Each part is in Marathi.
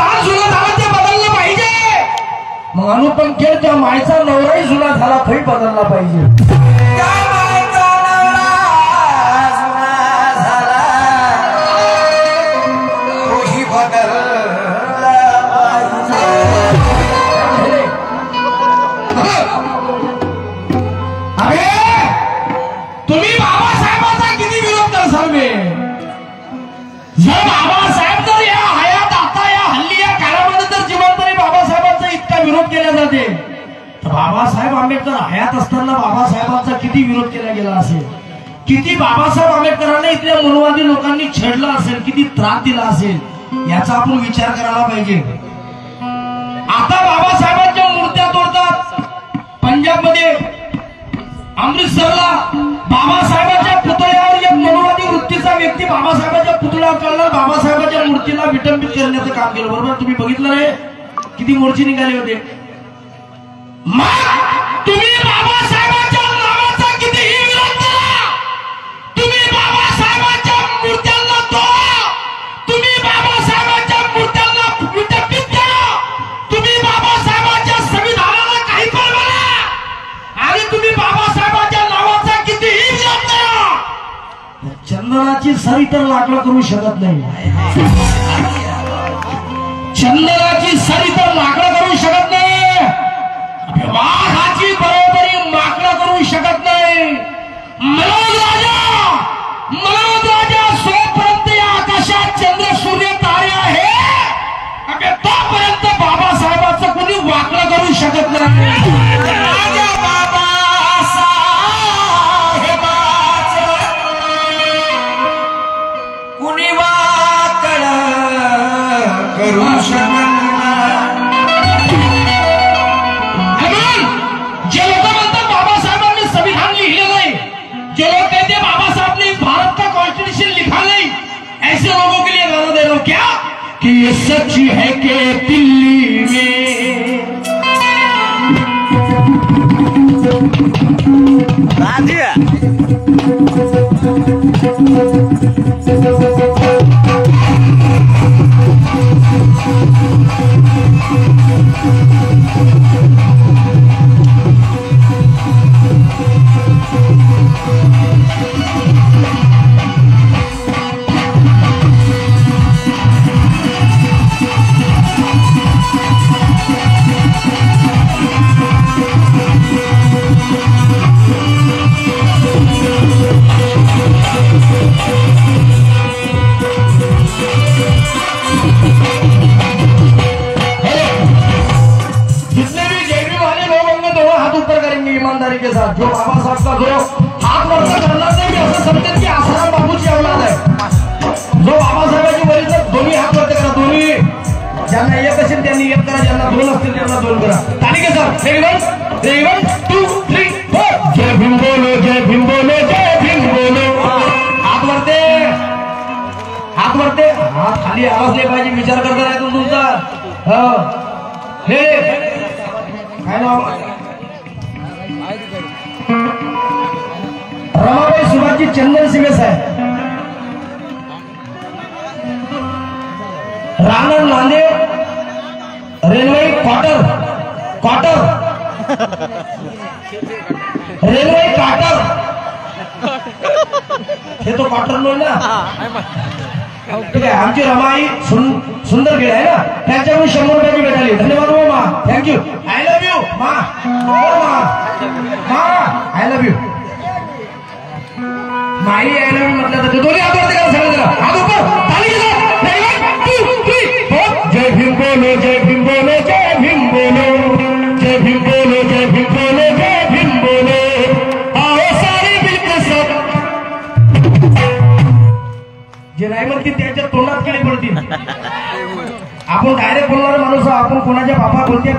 लहान जुना झाला ते बदललं पाहिजे. मग अनुपम खेळ त्या मायचा नवराही जुना झाला तरी बदलला पाहिजे. त्या मायचा नवरा जुना झाला तोही बदलला पाहिजे. अरे तुम्ही बाबासाहेबांचा किती विरोध करसाल. जर बाबासाहेब जर या हयात आता या हल्ली या काळामध्ये जर जिवंतरी बाबासाहेबांचा इतका विरोध केला जाते तर बाबासाहेब आंबेडकर हयात असताना बाबासाहेबांचा किती विरोध केला गेला असेल. किती बाबासाहेब आंबेडकरांना इथल्या मनवादी लोकांनी छेडला असेल, किती त्रास दिला असेल याचा आपण विचार करायला पाहिजे. आता बाबासाहेबांच्या मूर्त्या तोडतात. पंजाबमध्ये अमृतसरला बाबासाहेबांच्या पुतळ्यावर एक मनोवादी वृत्तीचा व्यक्ती बाबासाहेबांच्या पुतळ्यावर चढला, बाबासाहेबांच्या मूर्तीला विटंबित करण्याचं काम केलं. बरोबर तुम्ही बघितलं रे किती मोर्चे निघाले होते. तुम्ही बाबासाहेबांच्या नावाचा कितीही विरोध करा, तुम्ही बाबासाहेबांच्या मूर्त्यांना तोडा, तुम्ही बाबासाहेबांच्या मूर्त्यांना विटंबित करा, तुम्ही बाबासाहेबांच्या संविधानाला काही पण म्हणा आणि तुम्ही बाबासाहेबांच्या नावाचा कितीही विरोध करा, चंदनाची सरी तर लाकडं करू शकत नाही. चंदनाची सरी तर लाकडं करू शकत नाही. वाघाची बरोबरी माकडं करू शकत नाही. मनोज राजा सोपर्यंत या आकाशात चंद्र सूर्य तारे आहे तोपर्यंत बाबासाहेबांचं कोणी वाकडं करू शकत नाही. राजा बाबासाहेबांचं कुणी वाकडं करू शकत नाही. जे लोग म्हणतात बाबासाहेबांनी संविधान लिहिले नाही, जे लोग कहते बाबासाहेब ने इस भारत का कॉन्स्टिट्यूशन लिखा नहीं, ऐसे लोगों के लिए गाना दे रहा हूं क्या कि ये सच है कि दिल्ली में ईमानदारी के साथ जो बाबा साहब का जो हात वरचा करणार नाही मी असं समजेल की आसाराम बाबूची औलाद आहे. जो बाबासाहेबांची वरील दोन्ही हात वरते करा, दोन्ही ज्यांना एक असेल त्यांनी एक करा, ज्यांना दोन असतील त्यांना दोन करा. ताली के साथ 1 2 3 4 जय भीम बोलो, जय भीम बोलो, जय भीम बोलो. हात वरते, हात वरते, हात खाली आवाज नाही पाहिजे. विचार करता नाही तुमचा. हे काय नाव रमाबाई सुभाषजी चंदन सिंह साहेब, Rana Nanded railway quarter railway quarter हे तो क्वार्टर नो ना. ठीक आहे. आमची रमाई सुंदर खेळ आहे ना, त्यांच्याकडून 100 रुपयाची भेटाली. धन्यवाद हो मा, थँक्यू. आय लव्ह यू मा, आय लव्ह यू. माई आय लव्ह यू म्हटलं तर दोन्ही हात वरती करा, सगळं करा. हात ऊपर, ताली करा. 1 2 3 4 जय भीम बोलो, जय भीम बोलो, जय भीम बोलो, जय भीम बोलो, जय भीम बोलो, जय भीम बोलो. आओ सारे मिलकर सब. जे नाही म्हणतील त्यांच्या तोंडात किडे पडतील. आपण डायरेक्ट बोलणारे माणूस, आपण कोणाच्या बापा बोलते,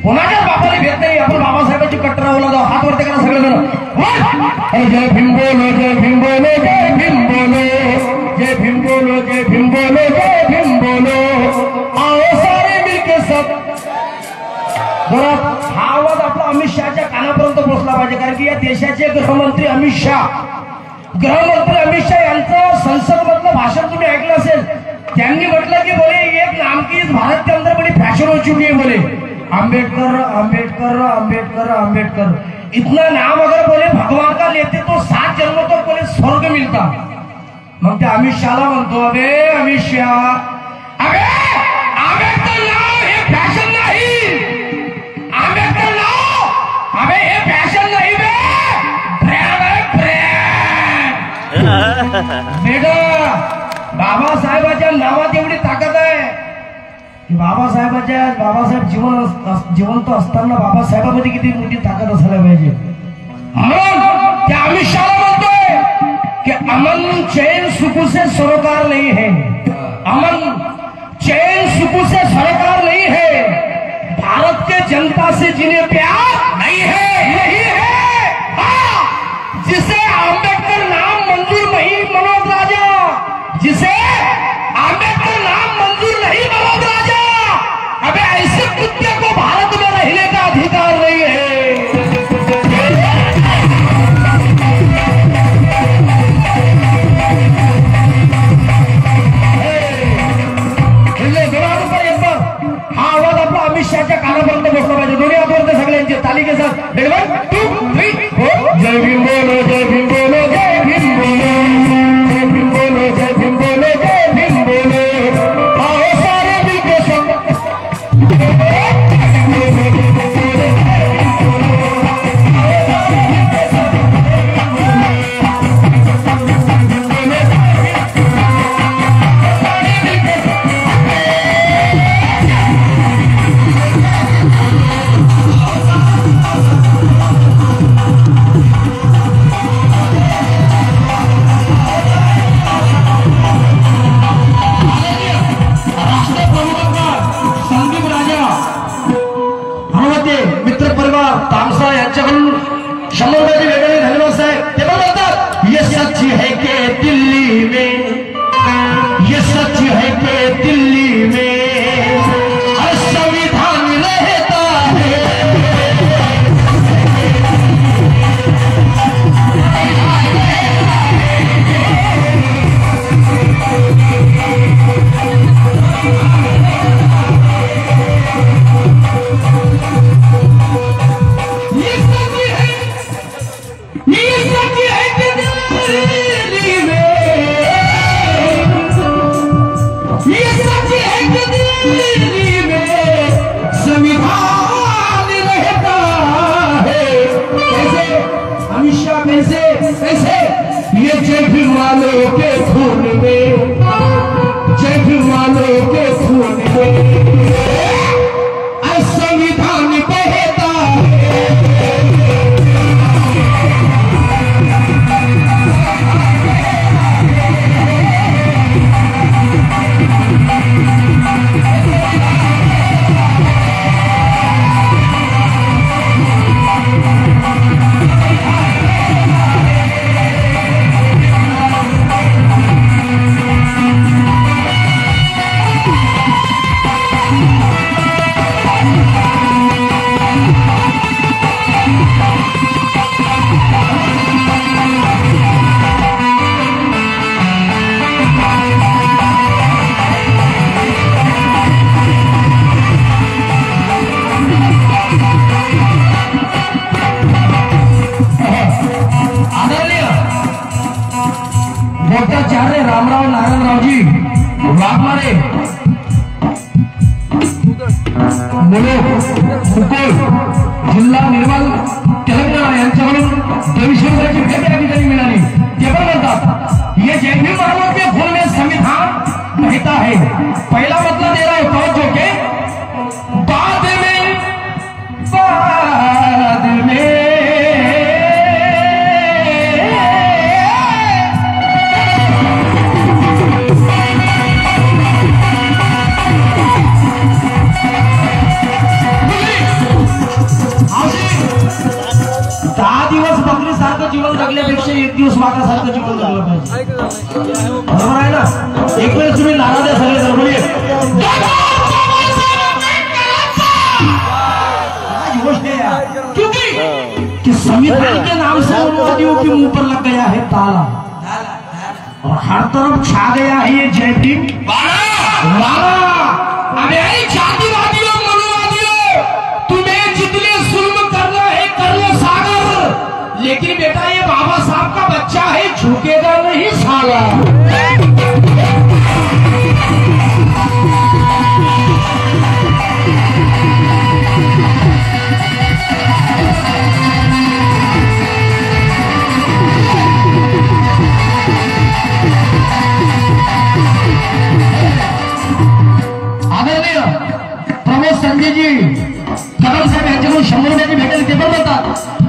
कोणाच्या बापाला भेट नाही. आपण बाबासाहेबांची कट्टर औलाद. हात वरती करा सगळे जण. जय भीम बोलो, जय भीम बोलो, जय भीम बोलो, जय भीम बोलो, जय भीम बोलो, जय भीम बोलो. आओ सारे मिलके सब. जरा हा आवाज आपला अमित शहाच्या कानापर्यंत पोहोचला पाहिजे, कारण की या देशाचे गृहमंत्री अमित शहा यांचं संसद मधलं भाषण तुम्ही ऐकलं असेल. त्यांनी म्हटलं की बोले एक नाम की इस भारत के अंदर बड़ी फैशन हो चुकी है। बोले अंबेडकर अंबेडकर अंबेडकर अंबेडकर, इतना नाम अगर बोले भगवान का लेते तो 7 जन्मों तक बोले स्वर्ग मिलता। मग ते अमित शहाला म्हणतो, अबे अमित शाह, अबे आंबेडकर नाव हे फॅशन नाही, आंबेडकर नाव अबे हे फॅशन नाही बे, ब्रँड आहे ब्रँड। बेटा बाबासाहेबांच्या नावात एवढी ताकद आहे की बाबासाहेब जिवंत असताना बाबासाहेबांमध्ये किती मोठी ताकद असायला पाहिजे। म्हणून त्या अमित शहाला म्हणतोय कि अमन चैन सुकून से सरोकार नहीं है, अमन चैन सुकून से सरोकार नहीं है, भारत के जनता से जिन्हें प्यार नहीं है हाँ, जिसे आंबेडकर नाम मंजूर नहीं मनोज राजा, जिसे आंबेडकर नाम मंजूर नहीं मनोज राजा, अबे ऐसे कुत्ते को भारत में रहने का अधिकार नहीं है। अमित शाहच्या कानापर्यंत बसला पाहिजे, दोन्ही हातावर सगळ्यांचे तालिके साथ 1 2 3 4 जय भीम बोलो जय भीम बोलो जय भीम बोलो जय भीम बोलो जय भीम बोलो जय भीम बोलो, आओ सारे मिलके शंभरजी वेगळे धन्यवाद साहेब। ते म्हणतात ये सच है के दिल्ली में, ये सच है के दिल्ली में हर संविधान रहता है, जय भीम वालों के खून में, जय भीम वालों के खून में संविधान बहता है। भट्टाचार्य रामराव नारायणरावजी वाघमारे मुले मुकुल जिल्हा निर्मल तेलंगणा यांच्याकडून 200 रुपयाची भेट या ठिकाणी मिळाली। ते पण म्हणतात ये जय भीम वालों के खून में संविधान बहता है। पहला मतलब दे रहा है फौजों के बाद में जीवन जगल्यापेक्षा 1 दिवस वाघासारखं जीवन जगलं पाहिजे, बरोबर आहे ना। एक वेळेस तुम्ही नारा द्या सगळे जर बोलिए गोष्ट है यार, क्योंकि कि संविधान के नाम से उन्मादियों के मुंह पर लग गया है ताला और हर तरफ छा गया है ये जय भीम वाला। अबे आदरणीय प्रमोद संजयजी कदम साहेब यांच्याकडून 100 रुपयाची भेटेल ते पण बोलतात.